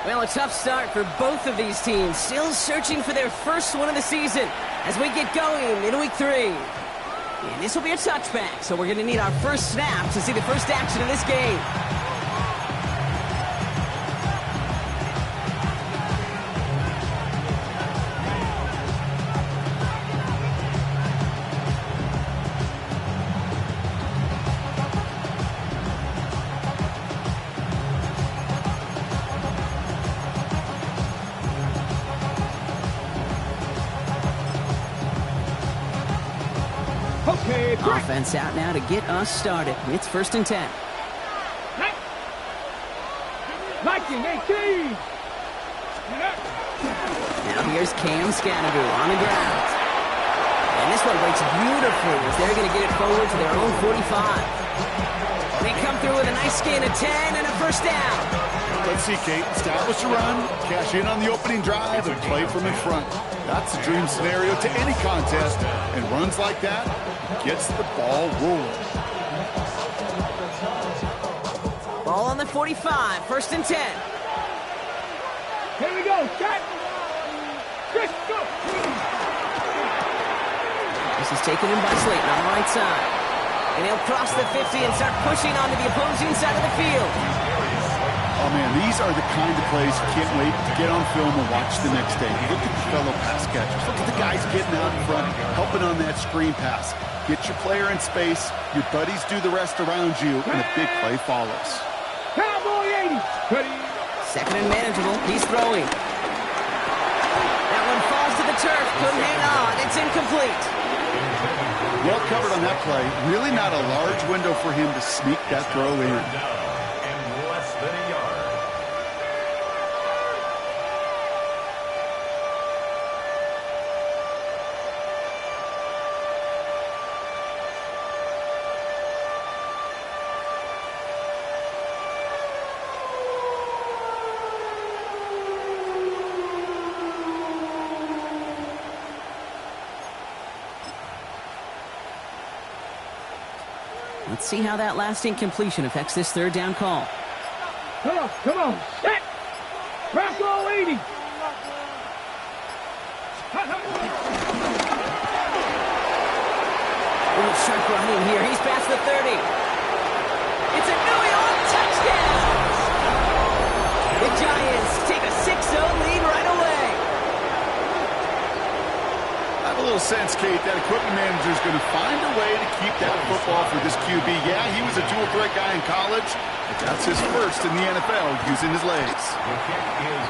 Well, a tough start for both of these teams. Still searching for their first one of the season as we get going in week 3. And this will be a touchback, so we're going to need our first snap to see the first action of this game. Offense out now to get us started. It's 1st and 10. Now here's Cam Scannaboo on the ground. And this one breaks beautifully as they're going to get it forward to their own 45. They come through with a nice gain of 10 and a first down. Let's see, Kate. Establish a run, cash in on the opening drive, and play from in front. That's the dream scenario to any contest. And runs like that gets the ball rolling. Ball on the 45, 1st and 10. Here we go, set. Just go. This is taken in by Slayton on the right side. And he'll cross the 50 and start pushing onto the opposing side of the field. Oh, man, these are the kind of plays you can't wait to get on film and watch the next day. Look at the fellow pass catchers. Look at the guys getting out in front, helping on that screen pass. Get your player in space, your buddies do the rest around you, and a big play follows. Cowboy 80. Ready. 2nd and manageable. He's throwing. That one falls to the turf. Couldn't hang on. It's incomplete. Well covered on that play. Really not a large window for him to sneak that throw in. Let's see how that last incompletion affects this 3rd down call. Come on, set. Bravo 80. Little sharp running here. He's past the 30. It's a New York touchdown. The Giants take a 6-0 lead right away. I have a little sense, Kate, that equipment manager is going to find a way to keep that football for this QB. Yeah, he was a dual threat guy in college, but that's his first in the NFL using his legs.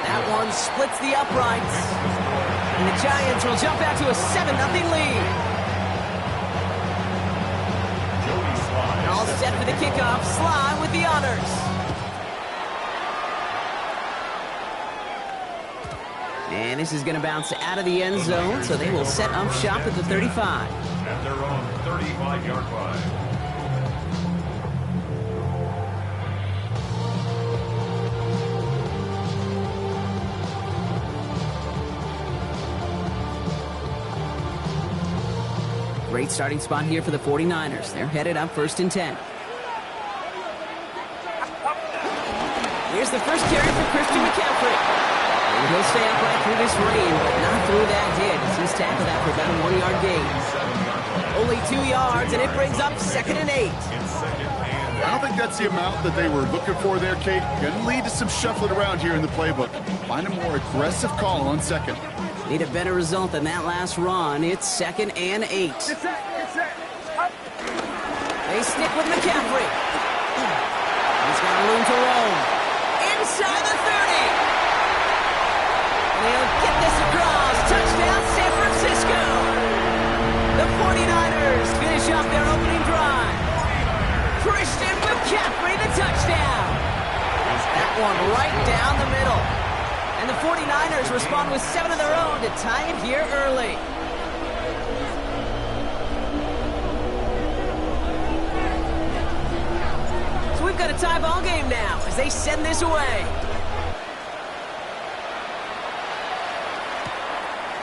That one splits the uprights. And the Giants will jump out to a 7-0 lead. All set for the kickoff. Sly with the honors. And this is going to bounce out of the end zone, so they will set up shop at the 35. At their own 35-yard line. Great starting spot here for the 49ers. They're headed up 1st and 10. Here's the first carry for Christian McCaffrey. And he'll stay upright through this rain, but not through that hit as he's tackled that for about a 1-yard gain. Only 2 yards, and it brings up 2nd and 8. I don't think that's the amount that they were looking for there, Kate. Going to lead to some shuffling around here in the playbook. Find a more aggressive call on 2nd. Need a better result than that last run. It's 2nd and 8. They stick with McCaffrey. He's got room to roam. Inside the 30. And he'll get this across. Touchdown, San Francisco. The 49ers finish up their opening drive. Christian McCaffrey, the touchdown. That one right down the middle. And the 49ers respond with 7 of their own to tie it here early. So we've got a tie ball game now as they send this away.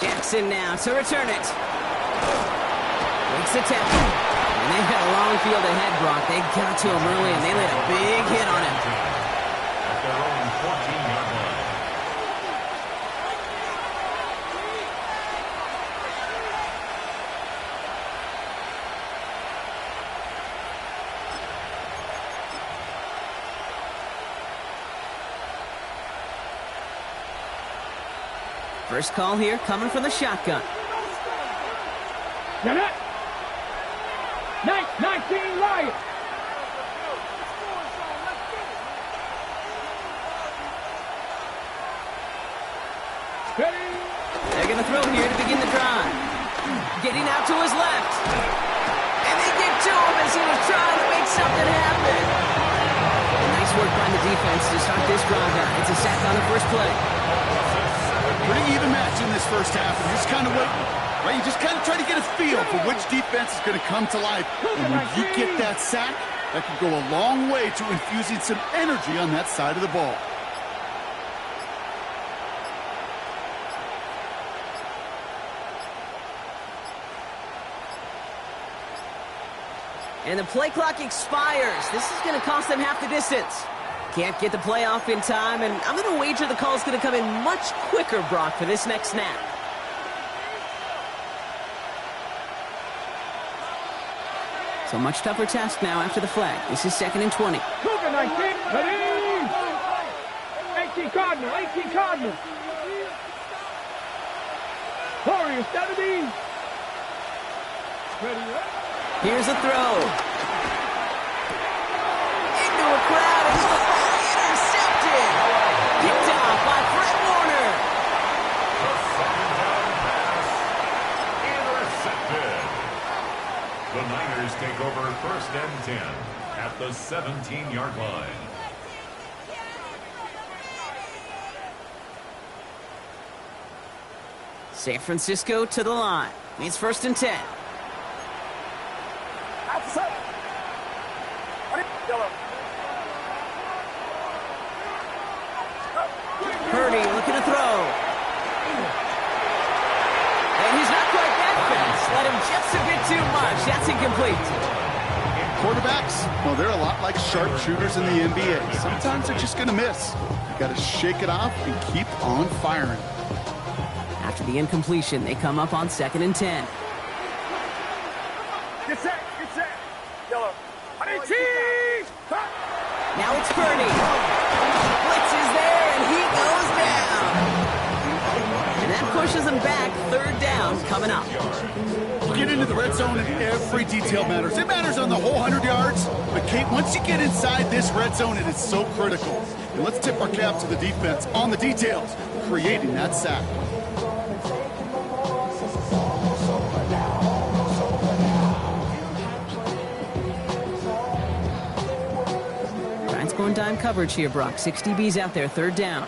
Jackson now to return it. Makes the tackle. And they've got a long field ahead, Brock. They got to him early and they laid a big hit on him. At their own 14-yard line. First call here coming from the shotgun. Get it. 19 Lions. They're going to throw here to begin the drive. Getting out to his left. And they get to him as he was trying to make something happen. Nice work by the defense to start this drive out. It's a sack on the first play. Pretty even match in this first half. And just kind of waiting. Right? You just kind of try to get a feel for which defense is going to come to life. And when you get that sack, that can go a long way to infusing some energy on that side of the ball. And the play clock expires. This is going to cost them half the distance. Can't get the play off in time, and I'm going to wager the call is going to come in much quicker, Brock, for this next snap. So much tougher task now after the flag. This is 2nd and 20. Cougar 19. Ready. 18 Cardinal. 18 Cardinal. Warriors 17. Ready. Here's a throw. Into a crowd. And intercepted. Picked off by Fred Warner. The second down pass. Intercepted. The Niners take over 1st and 10 at the 17-yard line. San Francisco to the line. It's 1st and 10. Purdy looking to throw. And he's not quite that fast. Let him just a bit too much. That's incomplete. Quarterbacks, well, they're a lot like sharpshooters in the NBA. Sometimes they're just going to miss. You got to shake it off and keep on firing. After the incompletion, they come up on 2nd and 10. Get set. Get set. Yellow. Now it's Purdy. Blitz is there, and he goes down. And that pushes him back. 3rd down coming up. You get into the red zone, and every detail matters. It matters on the whole 100 yards. But, Kate, once you get inside this red zone, it is so critical. And let's tip our cap to the defense on the details, creating that sack. Going dime coverage here, Brock. 6 DBs out there, 3rd down.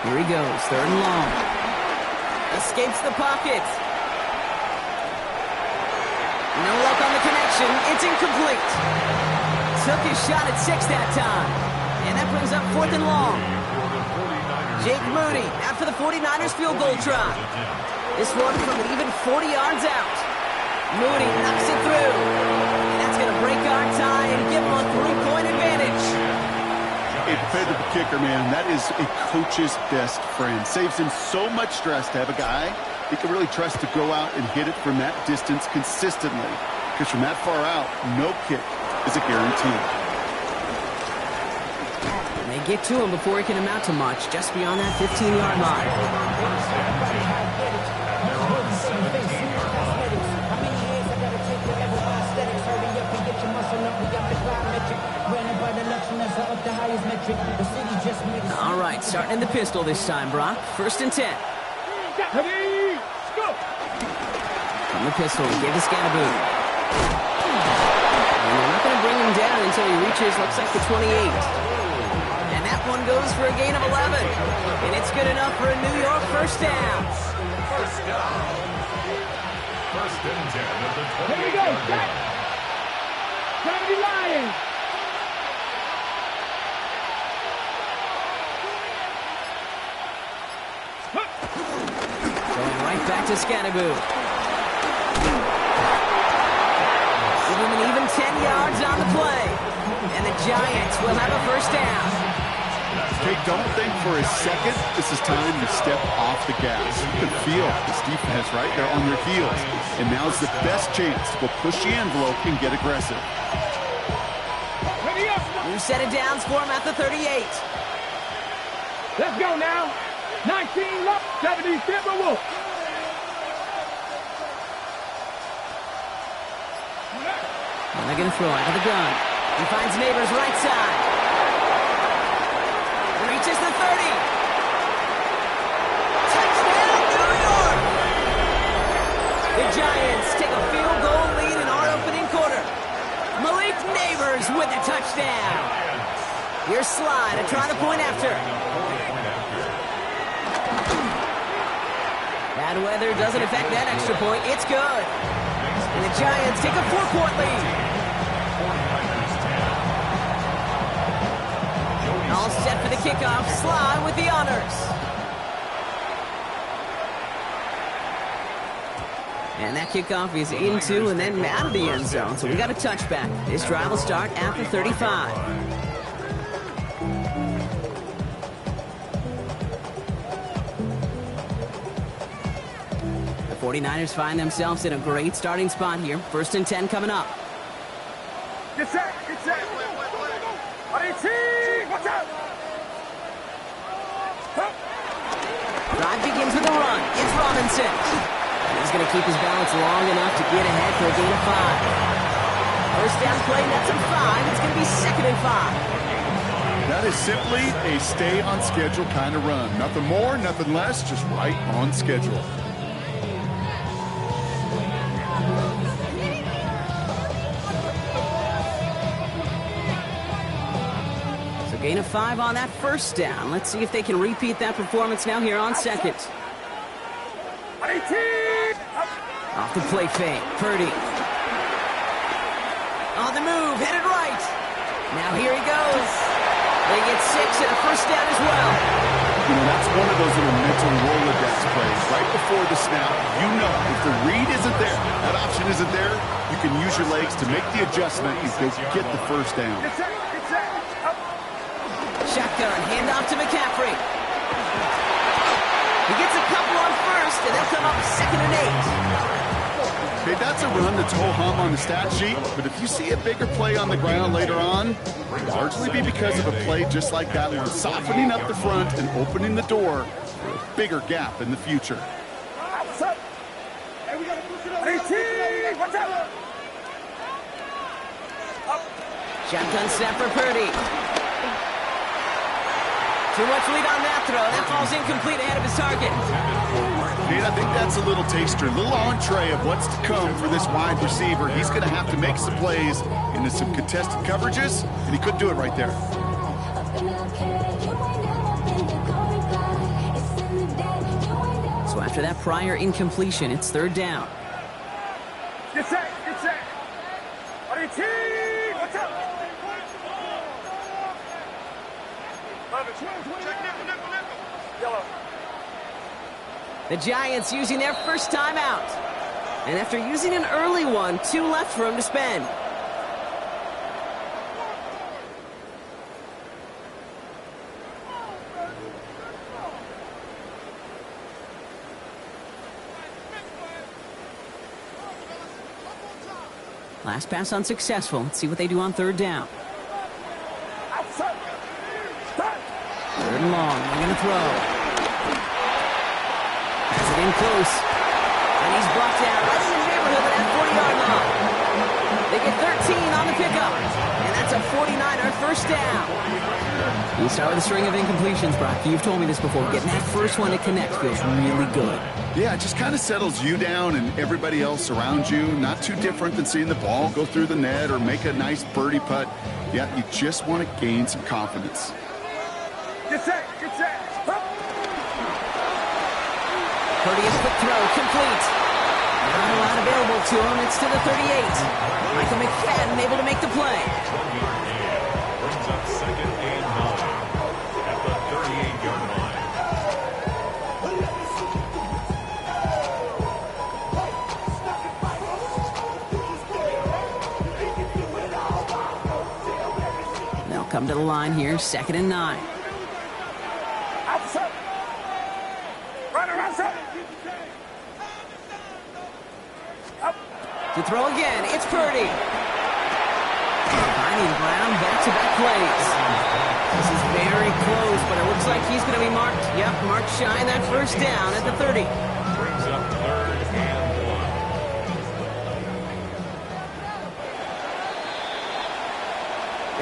Here he goes, 3rd and long. Escapes the pocket. No luck on the connection. It's incomplete. Took his shot at 6 that time. And that brings up 4th and long. Jake Moody after the 49ers field goal try. This one from an even 40 yards out. Moody knocks it through. And that's going to break our tie and give him a 3-point advantage. A dependable kicker, man. That is a coach's best friend. Saves him so much stress to have a guy he can really trust to go out and hit it from that distance consistently. Because from that far out, no kick is a guarantee. They get to him before he can amount to much, just beyond that 15-yard line. All right, starting in the pistol this time, Brock. 1st and 10. From the pistol, give to Scannaboo. And they're not going to bring him down until he reaches, looks like the 28. That one goes for a gain of 11. And it's good enough for a New York 1st down. 1st down. 1st and 10 at the 28. Here we go. Set. 70 Lions. Going right back to Scannaboo. Give him an even 10 yards on the play. And the Giants will have a 1st down. Hey, don't think for a second this is time to step off the gas. You can feel this defense right there on their heels. And now's the best chance to go push the envelope and get aggressive. New set of downs for him at the 38. Let's go now. 19 left, 70 Timberwolves. And they're going to throw out of the gun. He finds Neighbors right side. Reaches the 30. Touchdown, New York! The Giants take a field goal lead in our opening quarter. Malik Neighbors with the touchdown. Here's Sly to try the point after. Bad weather doesn't affect that extra point. It's good. And the Giants take a 4-point lead. All set for the kickoff. Sly with the honors. And that kickoff is into and then out of the end zone. So we got a touchback. This drive will start at the 35. The 49ers find themselves in a great starting spot here. 1st and 10 coming up. Get set, get set. Watch out. Drive begins with a run. It's Robinson. He's going to keep his balance long enough to get ahead for a gain of 5. First down play, that's a 5. It's going to be 2nd and 5. That is simply a stay on schedule kind of run. Nothing more, nothing less, just right on schedule. Gain of 5 on that first down. Let's see if they can repeat that performance now here on 2nd. Off the play fake. Purdy. On the move. Headed right. Now here he goes. They get 6 and a first down as well. You know, that's one of those little mental Rolodex plays. Right before the snap, you know if the read isn't there, that option isn't there, you can use your legs to make the adjustment and go get the first down. Shotgun, handoff to McCaffrey. He gets a couple on first, and they'll come up 2nd and 8. Okay, that's a run that's ho-hum on the stat sheet, but if you see a bigger play on the ground later on, it'll largely be because of a play just like that one, softening up the front and opening the door for a bigger gap in the future. Shotgun snap for Purdy. Too much lead on that throw. That falls incomplete ahead of his target. And I think that's a little taster, a little entree of what's to come for this wide receiver. He's going to have to make some plays into some contested coverages, and he could do it right there. So after that prior incompletion, it's 3rd down. Get set, get set. Watch out. The Giants using their first timeout. And after using an early one, 2 left for him to spend. Last pass unsuccessful. Let's see what they do on 3rd down. 3rd and long. They're going to throw. Has it in close. And he's brought down right in the neighborhood of that 40-yard line. They get 13 on the pickup. And that's a 49er first down. You start with a string of incompletions, Brock. You've told me this before. Getting that first one to connect feels really good. Yeah, it just kind of settles you down and everybody else around you. Not too different than seeing the ball go through the net or make a nice birdie putt. Yeah, you just want to gain some confidence. Get set, get set. Purdy, a quick throw, complete. Not a lot available to him. It's to the 38. Michael McFadden able to make the play. Brings up 2nd and 9 at the 38-yard line. They'll come to the line here, 2nd and 9. To throw again, it's Purdy. Finding ground, back-to-back plays. This is very close, but it looks like he's going to be marked. Yep, marked shy that first down at the 30. Brings up 3rd and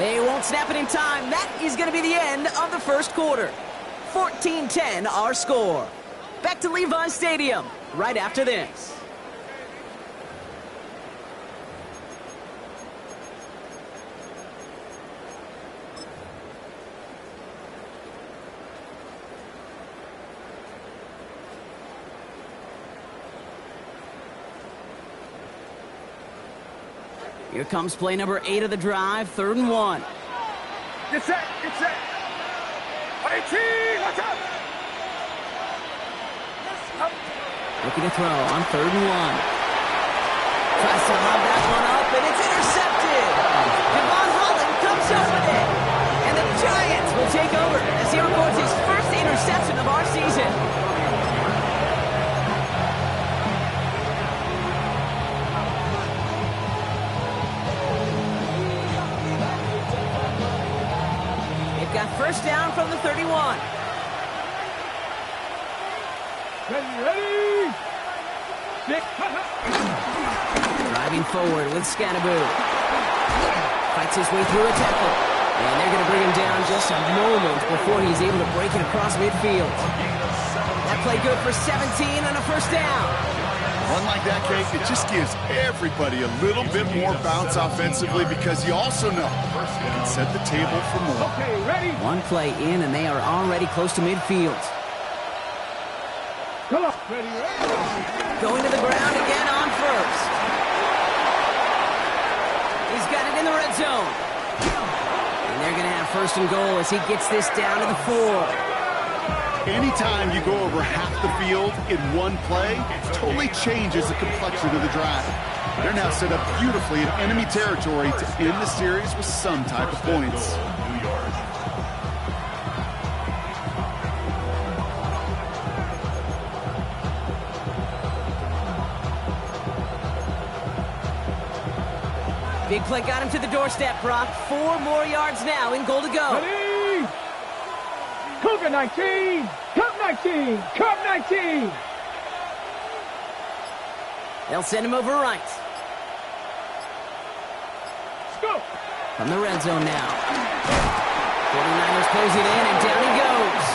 1. They won't snap it in time. That is going to be the end of the first quarter. 14-10 our score. Back to Levi's Stadium right after this. Here comes play number 8 of the drive, 3rd and 1. Get set, get set. 18, watch out. Looking to throw on 3rd and 1. Tries to lob that one up, and it's intercepted. Devon Holland comes up with it. And the Giants will take over as he records his first interception of our season. Got first down from the 31. Ready. Driving forward with Scannaboo. Fights his way through a tackle. And they're going to bring him down just a moment before he's able to break it across midfield. That play good for 17 and a first down. One like that, Kate, it just gives everybody a little bit more bounce offensively because you also know you can set the table for more. Okay, ready. One play in, and they are already close to midfield. Come on. Ready. Going to the ground again on first. He's got it in the red zone. And they're going to have first and goal as he gets this down to the 4. Anytime you go over half the field in one play, it totally changes the complexion of the drive. They're now set up beautifully in enemy territory to end the series with some type of points. New York. Big play got him to the doorstep, Brock. 4 more yards now in goal to go. Ready. Cougar 19. Cup 19. Cup 19. They'll send him over right. Let's go. From the red zone now. 49ers close it in, and down he goes.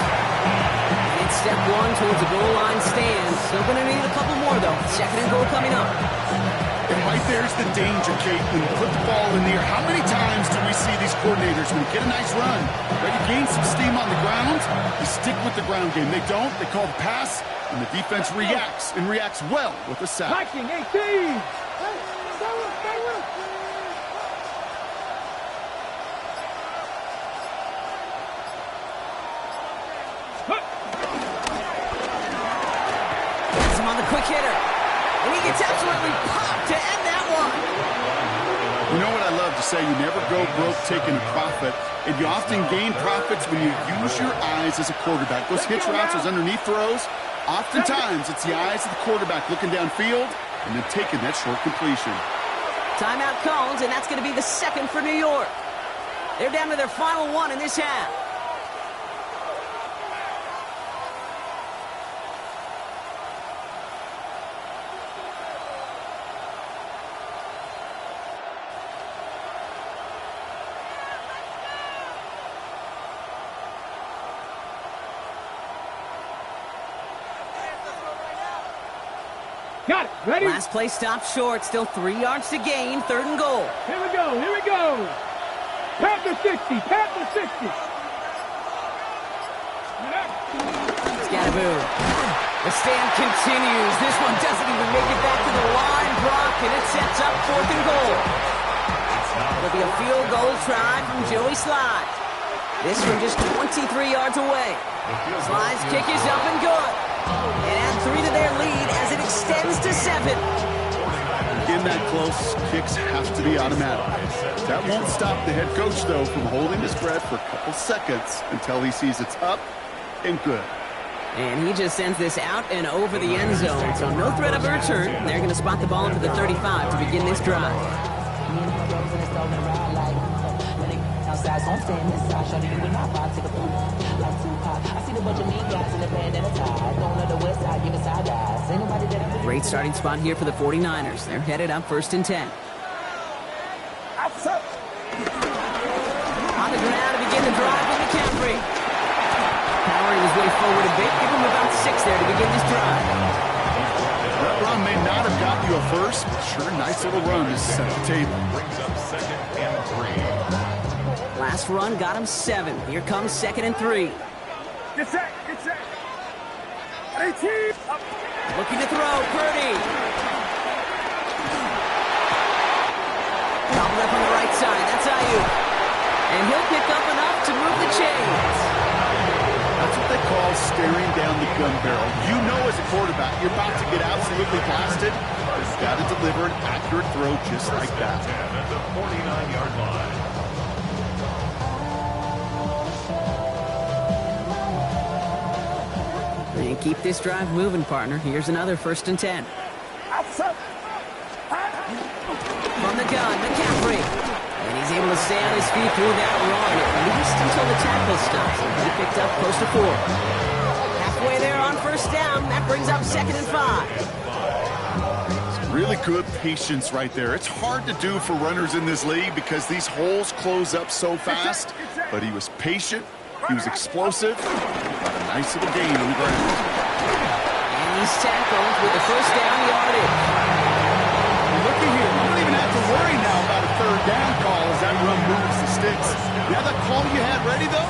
It's step 1 towards the goal line stand. Still going to need a couple more, though. 2nd and goal coming up. And right there's the danger, Kate, when you put the ball in the air. How many times do we see these coordinators, when you get a nice run, ready to gain some steam on the ground, you stick with the ground game. They don't, they call the pass, and the defense reacts, and reacts well with a sack. Viking 18. Gets him on the quick hitter. And he gets absolutely popped to end that one. You know what I love to say? You never go broke taking a profit, and you often gain profits when you use your eyes as a quarterback. Those hitch routes, those underneath throws, oftentimes it's the eyes of the quarterback looking downfield and then taking that short completion. Timeout calls, and that's going to be the 2nd for New York. They're down to their final 1 in this half. Got it. Ready? Last play stopped short. Still 3 yards to gain. 3rd and goal. Here we go. Here we go. Panther 60. Panther 60. Scannaboo. The stand continues. This one doesn't even make it back to the line, Brock, and it sets up 4th and goal. It'll be a field goal try from Joey Slide. This from just 23 yards away. Slide's kick is up and good. And add 3 to their lead as it extends to 7. In that close, kicks have to be automatic. That won't stop the head coach, though, from holding his breath for a couple seconds until he sees it's up and good. And he just sends this out and over the end zone. So no threat of a return. They're going to spot the ball into the 35 to begin this drive. Great starting spot here for the 49ers. They're headed up 1st and 10. On the ground to begin the drive with McCaffrey. Power was way forward a bit. Give him about 6 there to begin this drive. That run may not have got you a first, but sure, nice little run to set the table. Brings up 2nd and 3. Last run got him 7. Here comes 2nd and 3. Get set, get set. 18. Looking to throw, Purdy. Gobbled up on the right side. That's Ayuk. And he'll pick up enough to move the chains. That's what they call staring down the gun barrel. You know as a quarterback, you're about to get absolutely blasted. You've got to deliver an accurate throw just like that. At the 49-yard line. And keep this drive moving, partner. Here's another 1st and 10. From the gun, McCaffrey. And he's able to stay on his feet through that run, at least until the tackle stops. He picked up close to 4. Halfway there on 1st down. That brings up 2nd and 5. Some really good patience right there. It's hard to do for runners in this league because these holes close up so fast. But he was patient. He was explosive. Got a nice little gain on the ground. And he's tackled with the 1st down yardage. Looky here. You don't even have to worry now about a 3rd down call as that run moves the sticks. Now that call you had ready, though,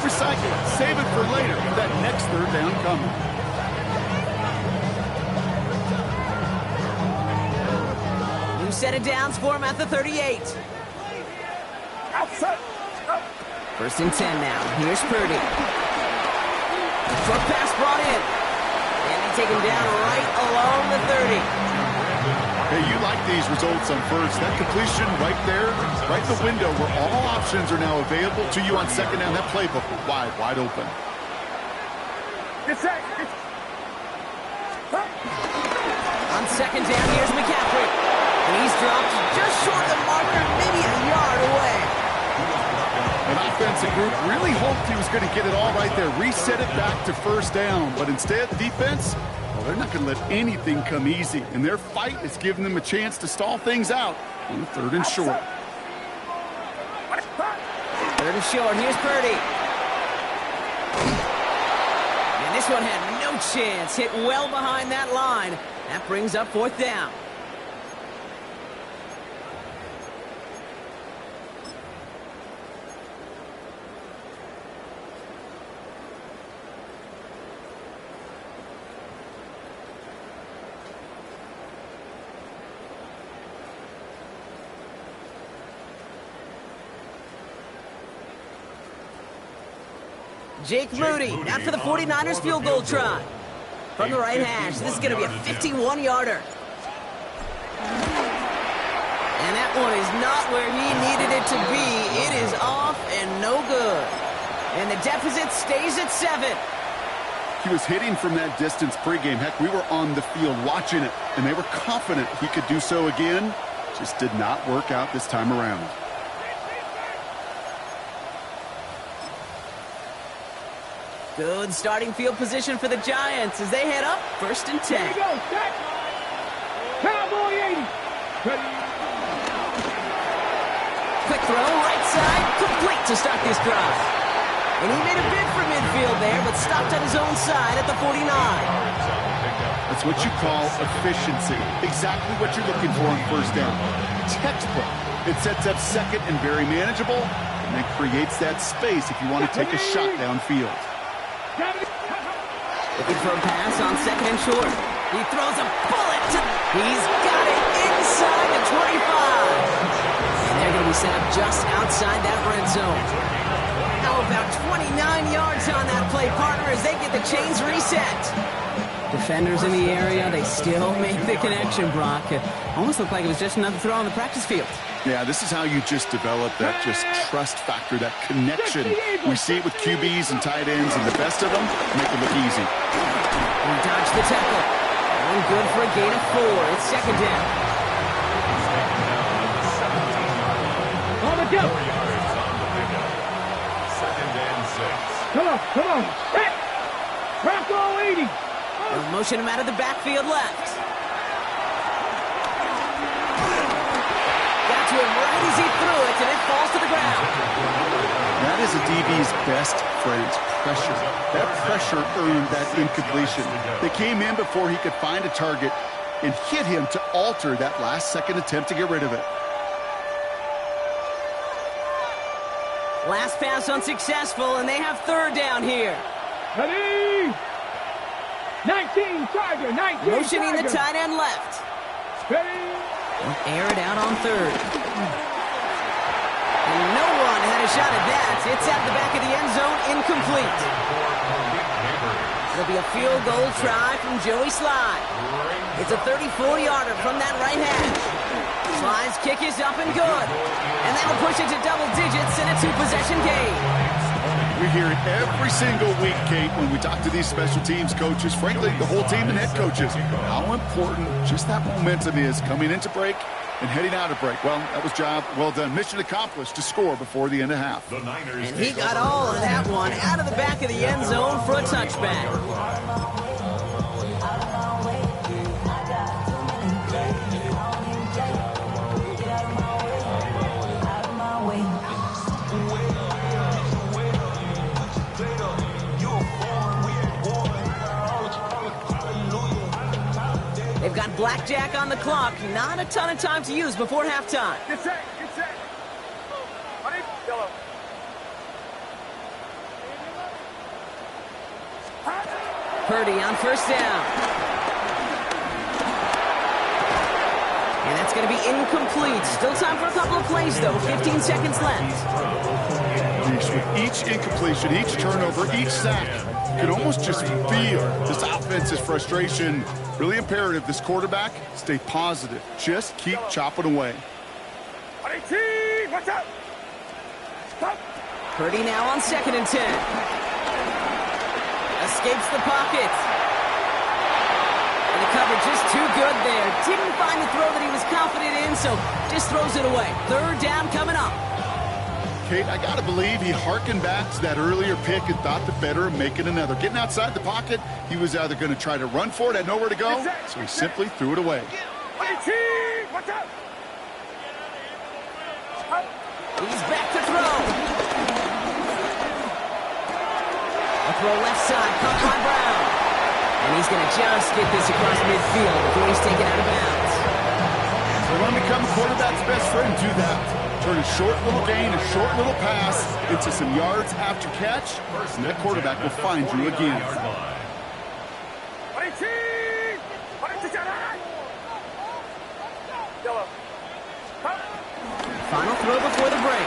recycle it. Save it for later with that next 3rd down coming. New set of downs for him at the 38. 1st and 10 now. Here's Purdy. Short pass brought in. And they take him down right along the 30. Hey, you like these results on 1st. That completion right there, right the window where all options are now available to you on 2nd down. That playbook wide open. On 2nd down, here's McCaffrey. And he's dropped just short of the marker, maybe a yard away. An offensive group really hoped he was going to get it all right there, reset it back to 1st down. But instead, defense, well, they're not going to let anything come easy. And their fight is giving them a chance to stall things out on 3rd and short. 3rd and short, here's Purdy. And this one had no chance. Hit well behind that line. That brings up 4th down. Jake Moody, out for the 49ers field goal try. From the right hash, this is going to be a 51-yarder. And that one is not where he needed it to be. It is off and no good. And the deficit stays at 7. He was hitting from that distance pregame. Heck, we were on the field watching it, and they were confident he could do so again. Just did not work out this time around. Good starting field position for the Giants as they head up 1st and 10. Here we go, set. Cowboy 80. Quick throw, right side, complete to start this drive. And he made a bid for midfield there, but stopped on his own side at the 49. That's what you call efficiency. Exactly what you're looking for on 1st down. Textbook. It sets up 2nd and very manageable, and then creates that space if you want to take a shot downfield. Looking for a pass on 2nd and short. He throws a bullet to... He's got it inside the 25. And they're going to be set up just outside that red zone. How about 29 yards on that play, partner, as they get the chains reset? Defenders in the area, they still make the connection, Brock. It almost looked like it was just another throw on the practice field. Yeah, this is how you just develop that just trust factor, that connection. We see it with QBs and tight ends, and the best of them make it look easy. And dodge the tackle. One good for a gain of 4. It's second down. On the go. 4 yards on the pickup. Second and 6. Come on. Hit. Rock all 80. They'll motion him out of the backfield left. Got to him right as he threw it, and it falls to the ground. That is a DB's best friend, pressure. That pressure earned that incompletion. They came in before he could find a target and hit him to alter that last-second attempt to get rid of it. Last pass unsuccessful, and they have third down here. Ready? 19, Tiger, 19, Motioning the Tiger. tight end left. Ready? They'll air it out on third. And no one had a shot at that. It's out of the back of the end zone, incomplete. It'll be a field goal try from Joey Sly. It's a 34-yarder from that right hash. Sly's kick is up and good. And that'll push it to double digits in a 2-possession game. We hear it every single week, Kate, when we talk to these special teams coaches, frankly, the whole team and head coaches, how important just that momentum is coming into break and heading out of break. Well, that was job well done. Mission accomplished to score before the end of half. And he got all of that one out of the back of the end zone for a touchback. They've got blackjack on the clock. Not a ton of time to use before halftime. Get set. Ready? Yellow. Purdy on first down. And that's going to be incomplete. Still time for a couple of plays, though. 15 seconds left. With each incompletion, each turnover, each sack, you can almost just feel this offense's frustration. Really imperative, this quarterback, stay positive. Just keep chopping away. Watch out! Stop! Purdy now on 2nd and 10. Escapes the pocket. And the coverage is too good there. Didn't find the throw that he was confident in, so just throws it away. Third down coming up. Kate, I got to believe he hearkened back to that earlier pick and thought the better of making another. Getting outside the pocket, he was either going to try to run for it, had nowhere to go, so he simply threw it away. Watch out! He's back to throw. A throw left side, caught by Brown. And he's going to just get this across midfield before he's taken out of bounds. So when we become a quarterback's best friend, do that. Turn a short little gain, a short little pass into some yards after catch, and that quarterback will find you again. Final throw before the break.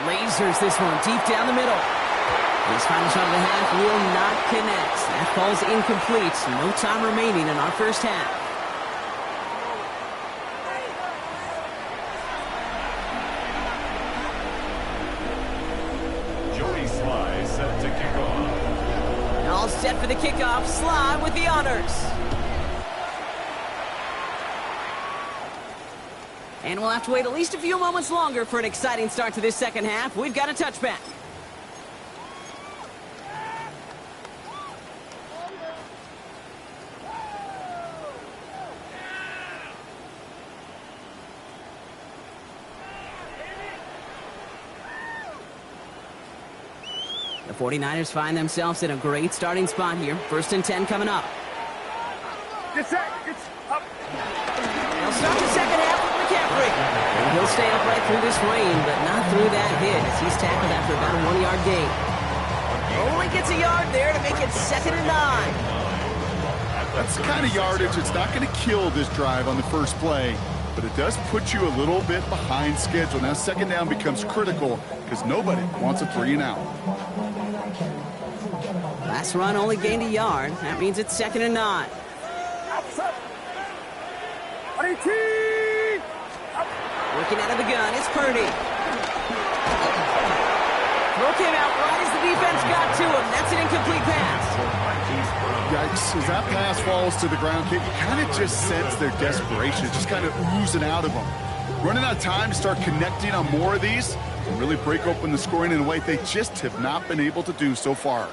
Lasers this one deep down the middle. His final shot of the half will not connect. That falls incomplete. No time remaining in our first half. All set for the kickoff. Sly with the honors. And we'll have to wait at least a few moments longer for an exciting start to this second half. We've got a touchback. The 49ers find themselves in a great starting spot here. 1st and 10 coming up. Get set. It's up. They'll start the second half with McCaffrey. And he'll stay upright through this rain, but not through that hit as he's tackled after about a 1-yard gain. Only gets a yard there to make it 2nd and 9. That's the kind of yardage that's not going to kill this drive on the first play, but it does put you a little bit behind schedule. Now 2nd down becomes critical because nobody wants a 3 and out. Last run only gained a yard. That means it's 2nd and 9. Working out of the gun, it's Purdy. Throw came out right as the defense got to him. That's an incomplete pass. Yikes, as that pass falls to the ground, you kind of just sense their desperation, just kind of oozing out of them. Running out of time to start connecting on more of these and really break open the scoring in a way they just have not been able to do so far.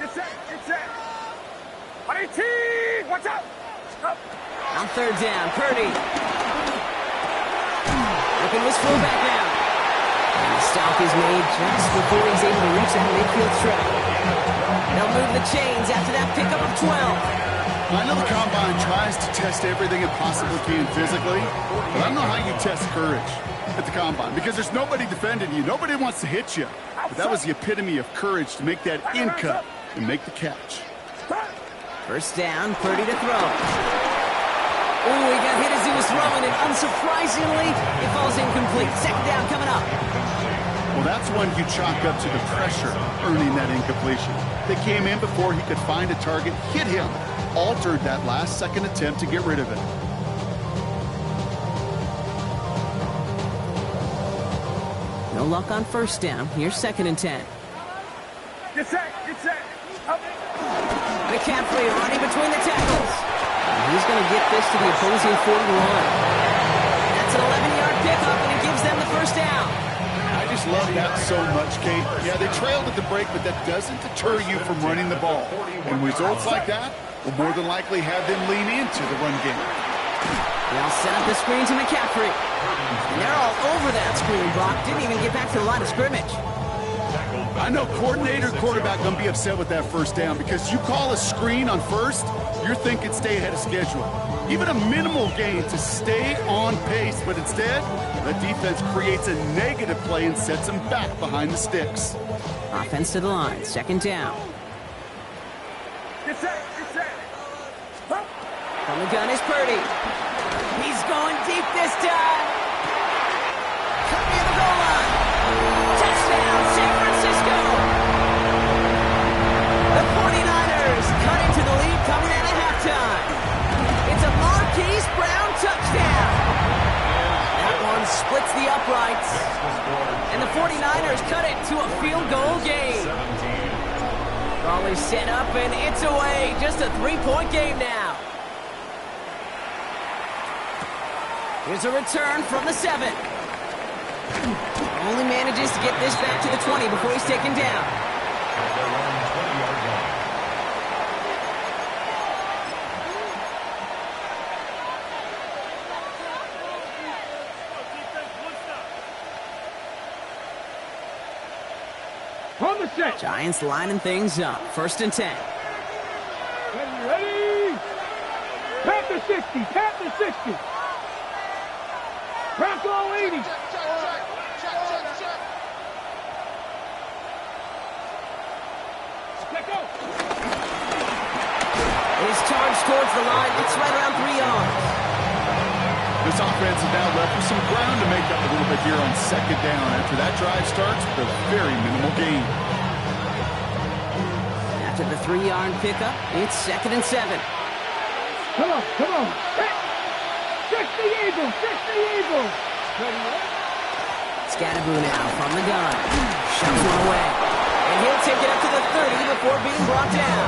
Watch out! On 3rd down, Purdy. Looking his fullback now. And the stop is made just before he's able to reach that midfield track. They'll move the chains after that pickup of 12. I know the Combine tries to test everything it possibly can physically, but I don't know how you test courage at the Combine because there's nobody defending you. Nobody wants to hit you. But that was the epitome of courage to make that in cut and make the catch. 1st down, Purdy to throw. Ooh, he got hit as he was throwing, and unsurprisingly, it falls incomplete. 2nd down coming up. Well, that's when you chalk up to the pressure earning that incompletion. They came in before he could find a target, hit him, altered that last second attempt to get rid of it. No luck on 1st down. Here's 2nd and 10. Get set! McCaffrey running between the tackles. And he's going to get this to the opposing 41. That's an 11-yard pickup, and it gives them the 1st down. I just love that so much, Kate. Yeah, they trailed at the break, but that doesn't deter you from running the ball. And results like that will more than likely have them lean into the run game. They'll set up the screen to McCaffrey. And they're all over that screen, Brock. Didn't even get back to the line of scrimmage. I know coordinator, quarterback going to be upset with that 1st down because you call a screen on 1st, you're thinking stay ahead of schedule. Even a minimal gain to stay on pace, but instead, the defense creates a negative play and sets them back behind the sticks. Offense to the line, 2nd down. Get set! From the gun is Purdy. He's going deep this time. Cut near the goal line. Touchdown, San Francisco. The 49ers cut into the lead coming out of halftime. It's a Marquise Brown touchdown. That one splits the uprights. And the 49ers cut it to a field goal game. Raleigh set up and it's away. Just a 3-point game now. Here's a return from the 7. Only manages to get this back to the 20 before he's taken down. On the set! Giants lining things up. 1st and 10. Ready? Pat the 60! Pat the 60! Bronco 80! Let go! He's charged towards the line. It's right around 3 yards. This offense is now left with some ground to make up a little bit here on 2nd down after that drive starts with a very minimal gain. After the 3-yard pickup, it's 2nd and 7. Come on! Fix the Eagles! Scatterboo now from the gun. Shoves one away. And he'll take it up to the 30 before being brought down.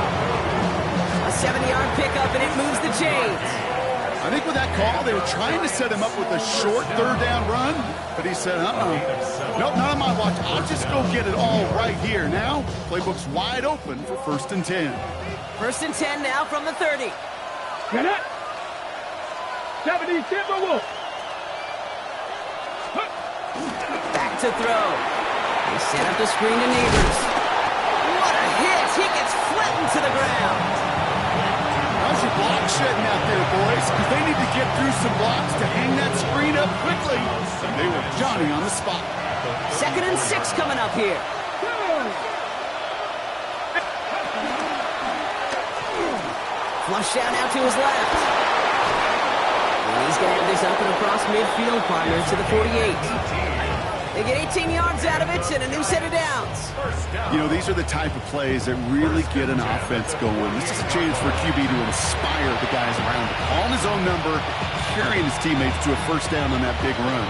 A 7-yard pickup, and it moves the chains. I think with that call, they were trying to set him up with a short 3rd down run, but he said, nope, not on my watch. I'll just go get it all right here. Now, playbook's wide open for 1st and 10. 1st and 10 now from the 30. Get it! 70 Timberwolves! Back to throw. They set up the screen to Neighbors. What a hit! He gets flattened to the ground. How's your block shedding out there, boys? Because they need to get through some blocks to hang that screen up quickly. And they were Johnny on the spot. 2nd and 6 coming up here. Flush out now to his left. And he's going to have this up and across midfield, partner, to the 48. They get 18 yards out of it and a new set of downs. You know, these are the type of plays that really get an offense going. This is a chance for QB to inspire the guys around him. Calling his own number, carrying his teammates to a first down on that big run.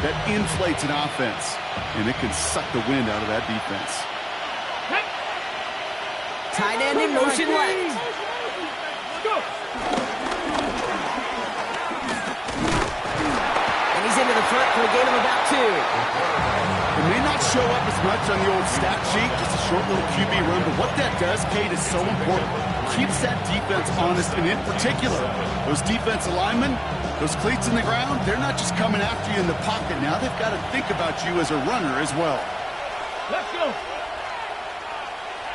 That inflates an offense, and it can suck the wind out of that defense. Tight end in motion left. And he's into the front for a gain of about 2. It may not show up as much on the old stat sheet, just a short little QB run, but what that does, Kate, is so important. Keeps that defense honest, and in particular, those defensive linemen, those cleats in the ground, they're not just coming after you in the pocket. Now they've got to think about you as a runner as well. Let's go.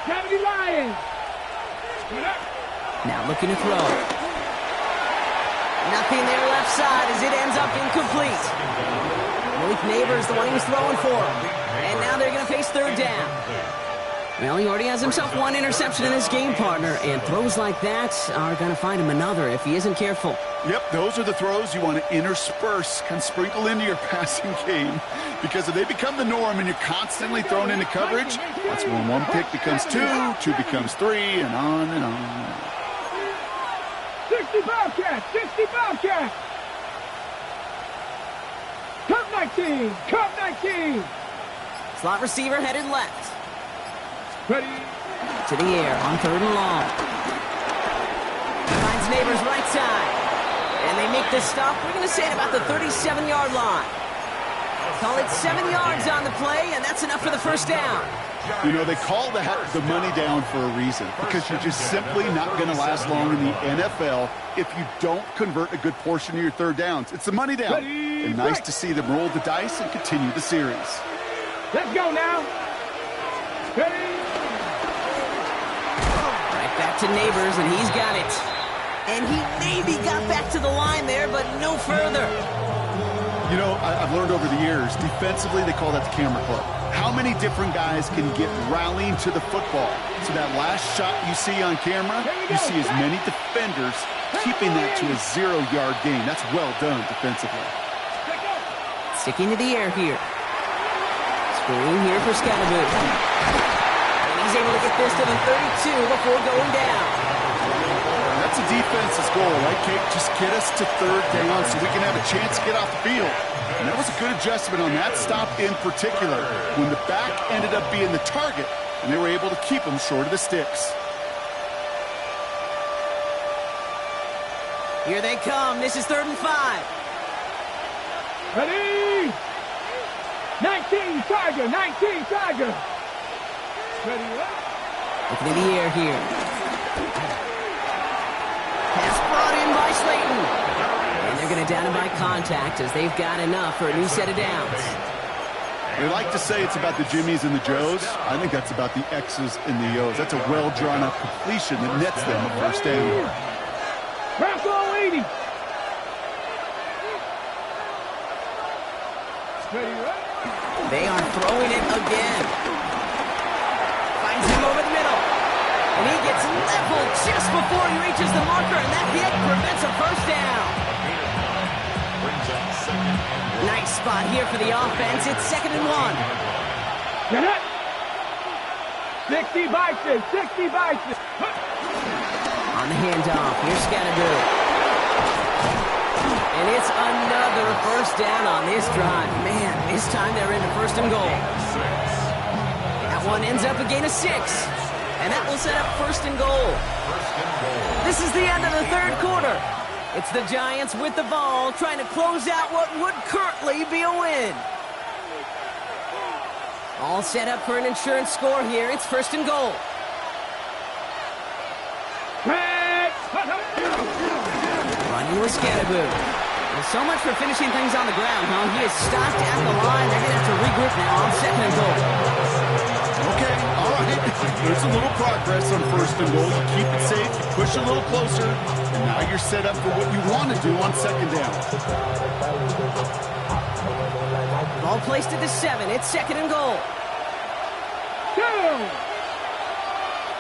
Gravity Lions. Now looking to throw. Nothing there left side as it ends up incomplete. Malik Neighbors, the one he was throwing for. And now they're going to face third down. Well, he already has himself one interception in this game, partner, and throws like that are going to find him another if he isn't careful. Yep, those are the throws you want to intersperse, kind of sprinkle into your passing game, because if they become the norm and you're constantly thrown into coverage, that's when one pick becomes 2, 2 becomes 3, and on and on. 60 Bobcats, 60 Bobcats. Cup 19, Cup 19. Slot receiver headed left. Ready. To the air on third and long. Finds Neighbors right side. And they make this stop, we're going to say at about the 37-yard line. Call it 7 yards on the play, and that's enough for the first down. You know, they call the money down for a reason, because you're just simply not going to last long in the NFL if you don't convert a good portion of your third downs. It's the money down. Ready, And nice to see them roll the dice and continue the series. Let's go now. Ready. Right back to Neighbors, and he's got it. And he maybe got back to the line there, but no further. You know, I've learned over the years, defensively, they call that the camera club. How many different guys can get rallying to the football? So that last shot you see on camera, you see as many defenders keeping that to a 0-yard gain. That's well done defensively. Sticking to the air here. Screen here for Scatterboot. And he's able to get this to the 32 before going down. That's a defense's goal, right, Kate? Just get us to third down so we can have a chance to get off the field. And that was a good adjustment on that stop in particular, when the back ended up being the target, and they were able to keep him short of the sticks. Here they come. This is 3rd and 5. Ready. 19 Tiger, 19 Tiger. Ready. Looking in the air here. Pass brought in by Slayton. And they're going to down him by contact as they've got enough for a new set of downs. They like to say it's about the Jimmies and the Joes. I think that's about the X's and the O's. That's a well-drawn-up completion that nets them a first down. Bronco 80. They are throwing it again. Finds him over the middle. And he gets leveled just before he reaches the marker, and that hit prevents a first down. Nice spot here for the offense. It's 2nd and 1. Get it. 60 Bison, 60 Bison. On the handoff, here's Scattergood. And it's another first down on this drive. Man, this time they're into 1st and goal. That one ends up a gain of 6. And that will set up 1st and goal. This is the end of the 3rd quarter. It's the Giants with the ball trying to close out what would currently be a win. All set up for an insurance score here. It's 1st and goal. Running with Scatterboot. Well, so much for finishing things on the ground, huh? He is stopped at the line. They're going to have to regroup now on 2nd and goal. Okay, all right. There's a little progress on 1st and goal. You keep it safe, you push a little closer, and now you're set up for what you want to do on 2nd down. Ball placed at the 7. It's 2nd and goal.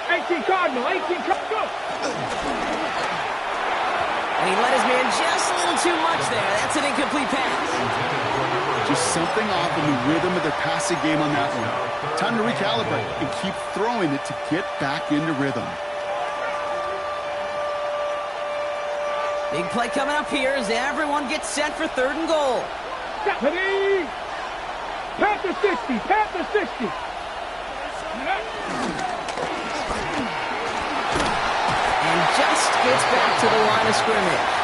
18 Cardinal, 18 Cardinal. And he let his man just a little too much there. That's an incomplete pass. Just something off in the rhythm of their passing game on that one. Time to recalibrate and keep throwing it to get back into rhythm. Big play coming up here as everyone gets set for 3rd and goal. Ready? Panther 60, Panther 60. And just gets back to the line of scrimmage.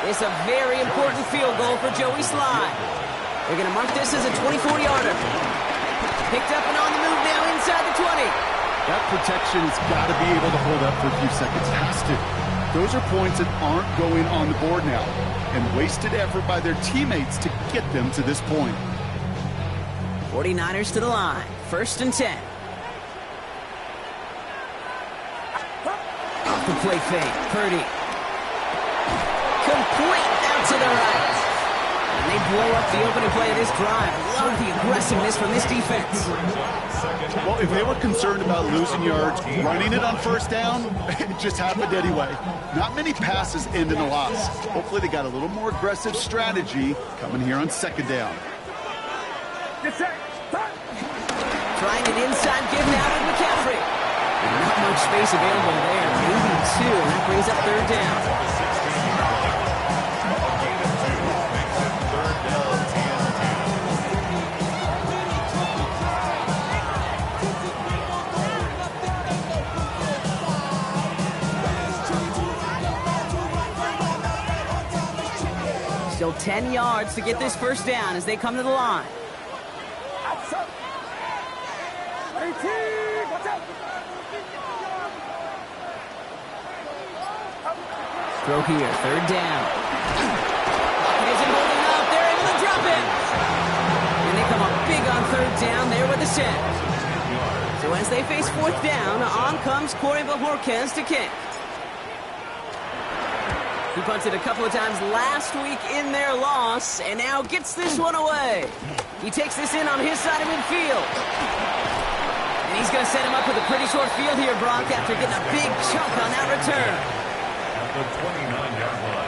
It's a very important field goal for Joey Slye. They're going to mark this as a 24-yarder. Picked up and on the move now inside the 20. That protection has got to be able to hold up for a few seconds. Has to. Those are points that aren't going on the board now. And wasted effort by their teammates to get them to this point. 49ers to the line. 1st and 10. Off the play fake. Purdy. Complete out to the right. And they blow up the opening play of this drive. Love the aggressiveness from this defense. Well, if they were concerned about losing yards, running it on 1st down, it just happened anyway. Not many passes end in a loss. Hopefully they got a little more aggressive strategy coming here on 2nd down. Trying an inside give now with McCaffrey. Not much space available there. Maybe 2, and that brings up 3rd down. Still 10 yards to get this 1st down as they come to the line. Throw here, 3rd down. He isn't holding up. They're able to drop it. And they come up big on 3rd down there with the set. So as they face 4th down, on comes Corey Bajorquez to kick. He punted a couple of times last week in their loss, and now gets this one away. He takes this in on his side of midfield. And he's going to set him up with a pretty short field here, Brock, after getting a big chunk on that return. At the 29-yard line.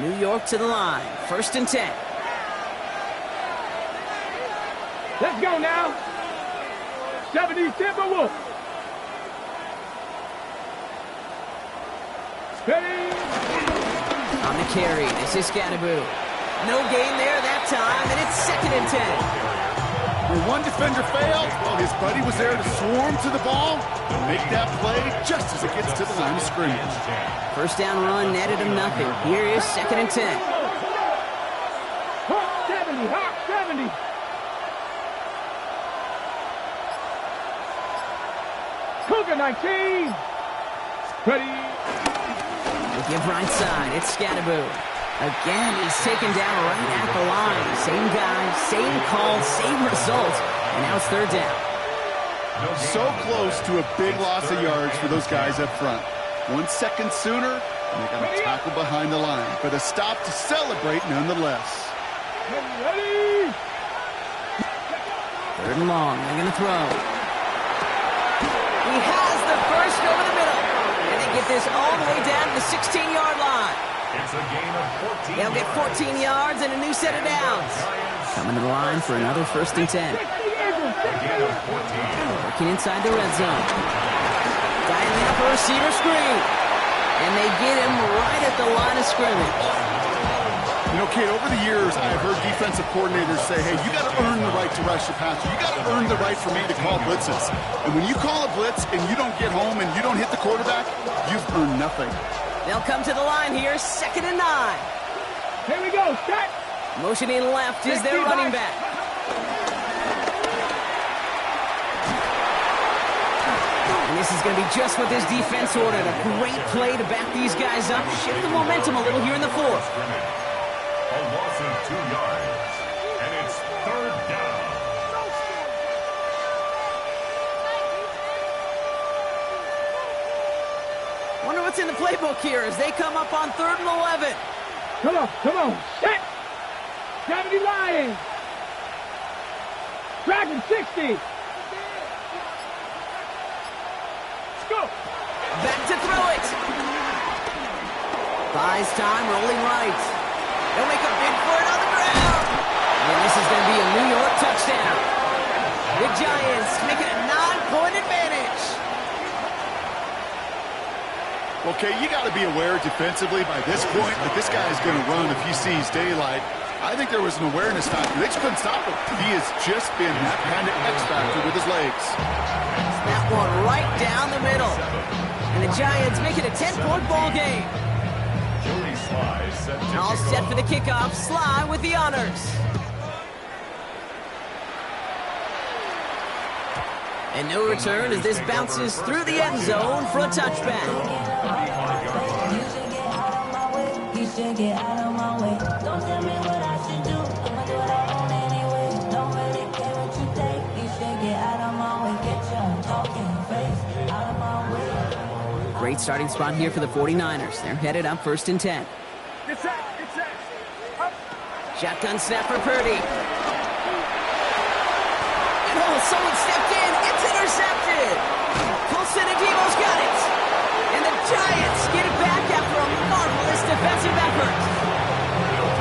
New York to the line. 1st and 10. Let's go now. 70 Timberwolves. Ready? On the carry, this is Scatterboo. No gain there that time, and it's 2nd and 10. When one defender failed, well, his buddy was there to swarm to the ball and make that play just as it gets to the line of scrimmage. 1st down run netted him nothing. Here is 2nd and 10. Hawk 70, Hawk 70. Cougar 19. Ready? They give right side. It's Scatterboo. Again, he's taken down right at the line. Same guy, same call, same result. And now it's 3rd down. So close to a big loss of yards for those guys up front. 1 second sooner, and they got a tackle behind the line. But a stop to celebrate nonetheless. Ready? 3rd and long. They're going to throw. He has the first over the middle. And they get this all the way down to the 16-yard line. It's a gain of 14. They'll get 14 yards and a new set of downs. Coming to the line for another 1st and 10. Working inside the red zone. Dialing up a receiver screen. And they get him right at the line of scrimmage. You know, Kate, over the years, I've heard defensive coordinators say, hey, you got to earn the right to rush the passer. You got to earn the right for me to call blitzes. And when you call a blitz and you don't get home and you don't hit the quarterback, you've earned nothing. They'll come to the line here, 2nd and 9. Here we go, set. Motioning left is their running back. And this is going to be just what this defense ordered. A great play to back these guys up, shift the momentum a little here in the 4th. A loss of 2 yards. And it's 3rd down. Wonder what's in the playbook here as they come up on 3rd and 11. Come on, come on. Set. 70 Lions. Dragon 60. Let's go. Back to throw it. Buys time, rolling right. They'll make a bid for it on the ground. And this is going to be a New York touchdown. The Giants make it a 9-point advantage. Okay, you got to be aware defensively by this point that this guy is going to run if he sees daylight. I think there was an awareness factor. They just couldn't stop him. He has just been that kind of X factor with his legs. That one right down the middle. And the Giants make it a 10-point ball game. All set for the kickoff. Sly with the honors. And no return as this bounces through the end zone for a touchback. You should get out of my way. Don't tell me what I should do. I'ma do what I want anyway. Don't really care what you think. You should get out of my way. Get your talking face out of my way. Great starting spot here for the 49ers. They're headed up 1st and 10. Get set. Get set. Up. Shotgun snap for Purdy. And oh, someone stepped in. It's intercepted. Colson and Devo's got it. And the Giants get it back after a marvelous defensive effort.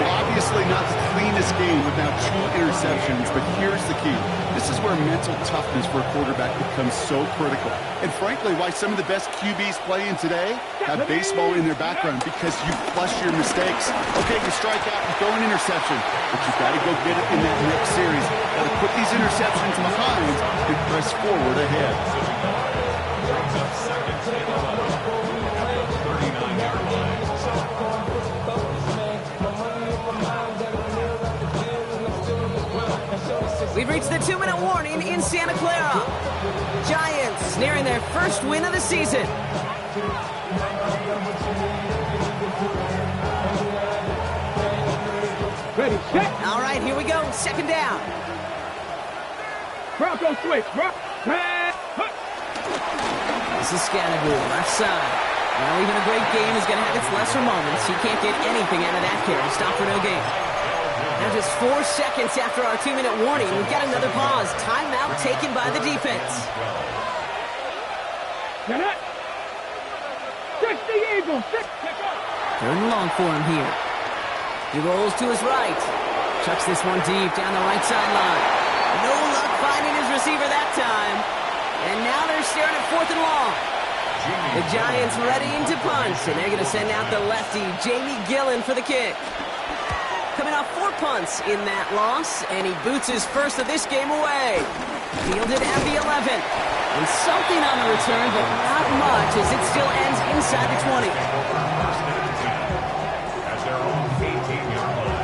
Well, obviously not the cleanest game with now 2 interceptions, but here's the key. This is where mental toughness for a quarterback becomes so critical. And frankly, why some of the best QBs playing today have baseball in their background, because you flush your mistakes. Okay, you strike out, you throw an interception, but you've got to go get it in that next series. Got to put these interceptions behind and press forward ahead. We've reached the 2-minute warning in Santa Clara. Giants nearing their first win of the season. Ready, set. All right, here we go. 2nd down. Bronco switch. This is Scannaboo, left side. Now even a great game is going to have its lesser moments. He can't get anything out of that carry. Stop for no gain. Now just 4 seconds after our 2-minute warning, we've got another pause. Timeout taken by the defense. Get it. 60 Eagles. 6. 3rd and long for him here. He rolls to his right. Chucks this one deep down the right sideline. No luck finding his receiver that time. And now they're staring at 4th and long. The Giants ready to punt, and they're going to send out the lefty, Jamie Gillen, for the kick. Coming off 4 punts in that loss, and he boots his first of this game away. Fielded at the 11. And something on the return, but not much, as it still ends inside the 20. At their own 18-yard line.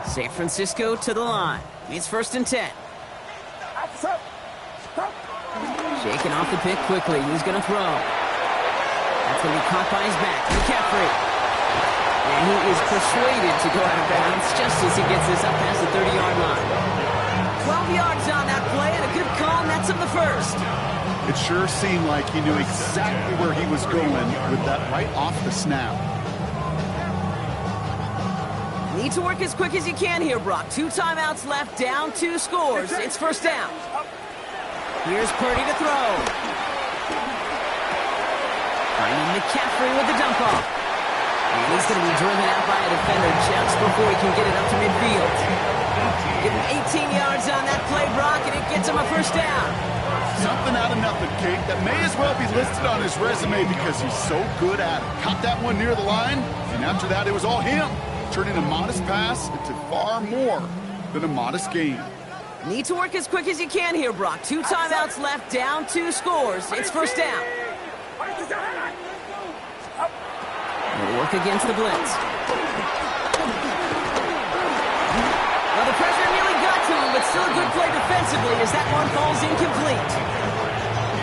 San Francisco to the line. It's 1st and 10. Shaking off the pick quickly. He's going to throw. That's going to be caught by his back. McCaffrey. And he is persuaded to go out of bounds just as he gets this up past the 30-yard line. 12 yards on that play and a good call, and that's of the first. It sure seemed like he knew exactly where he was going with that right off the snap. Need to work as quick as you can here, Brock. 2 timeouts left, down 2 scores. It's 1st down. Here's Purdy to throw. Finding McCaffrey with the dump off. And he's going to be driven out by a defender just before he can get it up to midfield. Give him 18 yards on that play, Brock, and it gets him a 1st down. Something out of nothing, Kate. That may as well be listed on his resume because he's so good at it. Caught that one near the line, and after that, it was all him. Turning a modest pass into far more than a modest game. Need to work as quick as you can here, Brock. 2 timeouts left, down 2 scores. It's 1st down. They'll work against the blitz. Well, the pressure nearly got to him, but still a good play defensively as that one falls incomplete.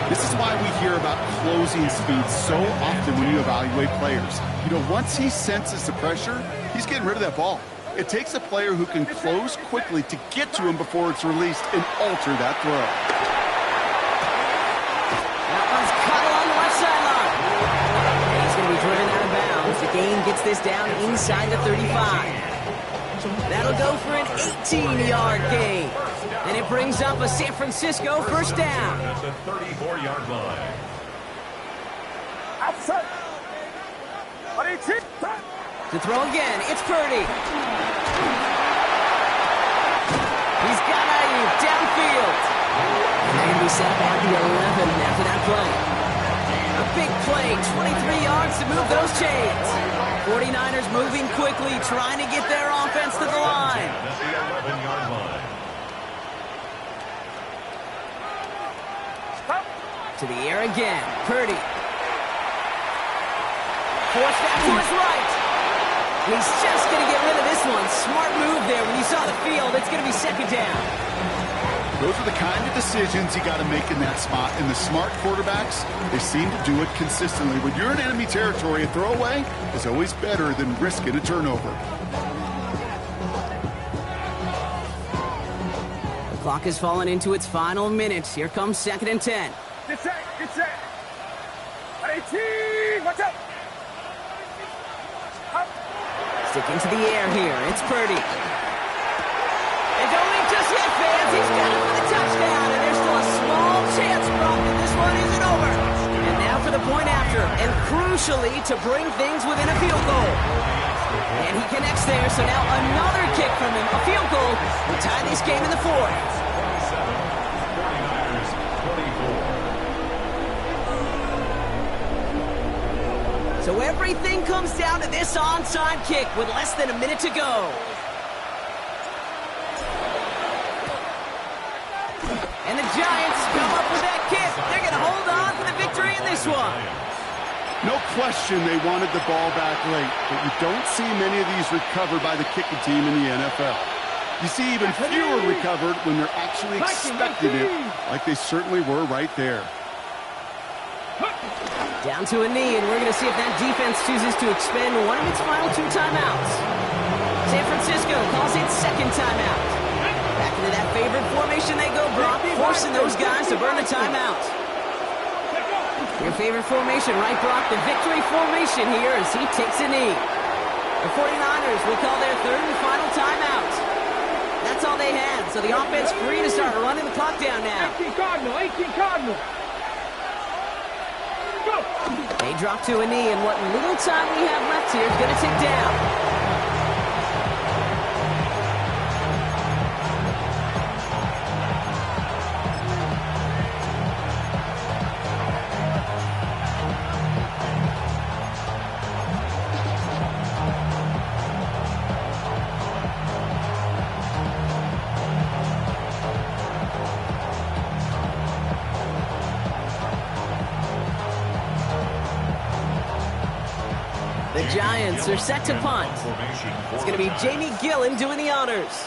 This is why we hear about closing speed so often when you evaluate players. You know, once he senses the pressure, he's getting rid of that ball. It takes a player who can close quickly to get to him before it's released and alter that throw. That one's caught along the left sideline. And he's going to be driven out of bounds. The game gets this down inside the 35. That'll go for an 18-yard gain. And it brings up a San Francisco first down. At the 34-yard line. Outside. To throw again, it's Purdy. He's got Ayuk downfield. And they're going to be set at the 11 after that play. A big play, 23 yards to move those chains. 49ers moving quickly, trying to get their offense to the line. At the 11-yard line. To the air again, Purdy. Forced back to his right. And he's just going to get rid of this one. Smart move there. When you saw the field, it's going to be second down. Those are the kind of decisions you got to make in that spot. And the smart quarterbacks, they seem to do it consistently. When you're in enemy territory, a throwaway is always better than risking a turnover. The clock has fallen into its final minutes. Here comes 2nd and 10. Get set. 18. Watch out. Sticking to the air here. It's Purdy. And don't leave just yet, fans. He's got it for the touchdown. And there's still a small chance, Brock, that this one isn't over. And now for the point after. And crucially, to bring things within a field goal. And he connects there. So now another kick from him. A field goal will tie this game in the fourth. 49ers 24. So everything comes down to this onside kick with less than a minute to go. And the Giants come up with that kick. They're going to hold on for the victory in this one. No question they wanted the ball back late, but you don't see many of these recovered by the kicking team in the NFL. You see even fewer recovered when they're actually expecting it, like they certainly were right there. Down to a knee, and we're going to see if that defense chooses to expend one of its final 2 timeouts. San Francisco calls it second timeout. Back into that favorite formation they go, Brock, forcing those guys to burn the timeout. Your favorite formation, right, Brock? The victory formation here as he takes a knee. The 49ers will call their third and final timeout. That's all they had, so the offense free to start running the clock down now. 18 Cardinal. They drop to a knee, and what little time we have left here is going to tick down. The Giants are set to punt. It's going to be Jamie Gillen doing the honors.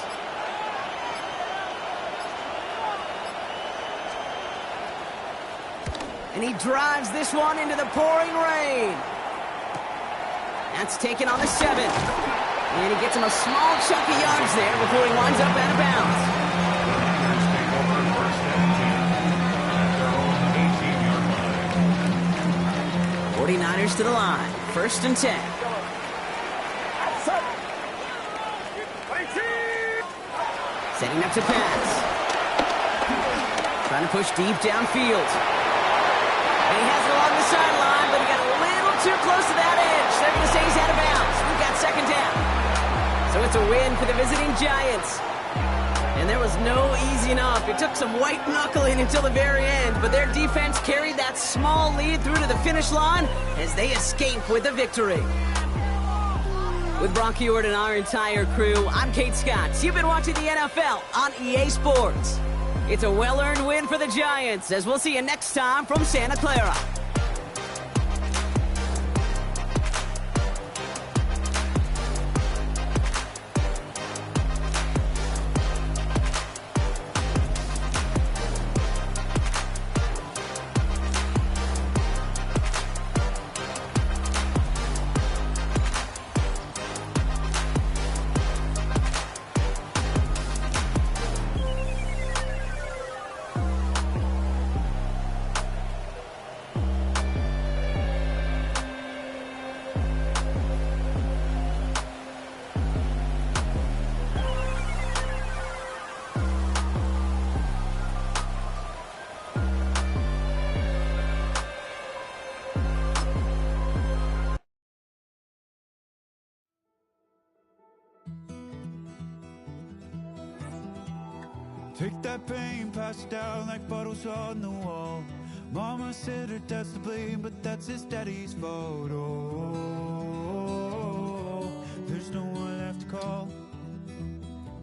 And he drives this one into the pouring rain. That's taken on the 7. And he gets him a small chunk of yards there before he winds up out of bounds. 49ers to the line. 1st and 10. Setting up to pass. Trying to push deep downfield. And he has it along the sideline, but he got a little too close to that edge. They're going to say he's out of bounds. We've got 2nd down. So it's a win for the visiting Giants. And there was no easing up. It took some white knuckling until the very end, but their defense carried that small lead through to the finish line as they escape with the victory. With Brock Heward and our entire crew, I'm Kate Scott. You've been watching the NFL on EA Sports. It's a well-earned win for the Giants, as we'll see you next time from Santa Clara. Take that pain, pass it down like bottles on the wall. Mama said her dad's to blame, but that's his daddy's fault. Oh, there's no one left to call.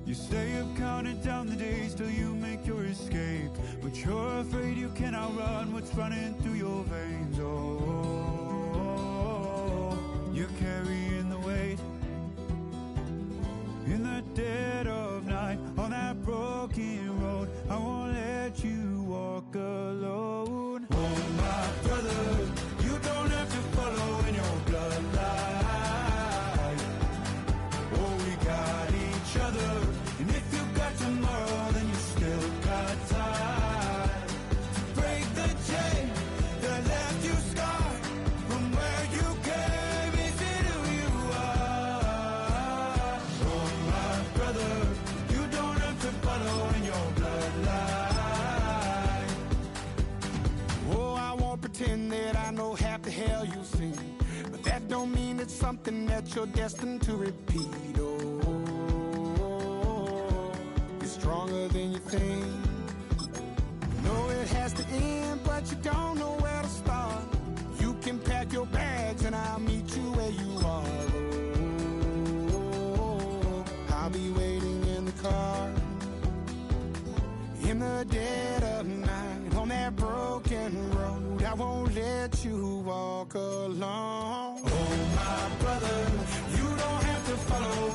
You stay up counting down the days till you make your escape, but you're afraid you can outrun what's running through your veins. Oh, you're carrying the weight in the dead of night on that broken road. I won't let you walk alone. Oh, my brother, you don't have to follow in your bloodline. Oh, we got each other, and if you got tomorrow, then you still got time to break the chain that left you scarred from where you came into who you are. Oh, my brother, you don't have to follow in your bloodline. Oh, I won't pretend that I know half the hell you've seen, but that don't mean it's something that you're destined to repeat. Oh, you're stronger than you think. You know it has to end, but you don't know where to start. You can pack your bags and I'll meet you where you are. Oh, I'll be waiting in the car in the dead of night on that broken road. I won't let you walk alone. Oh, my brother, you don't have to follow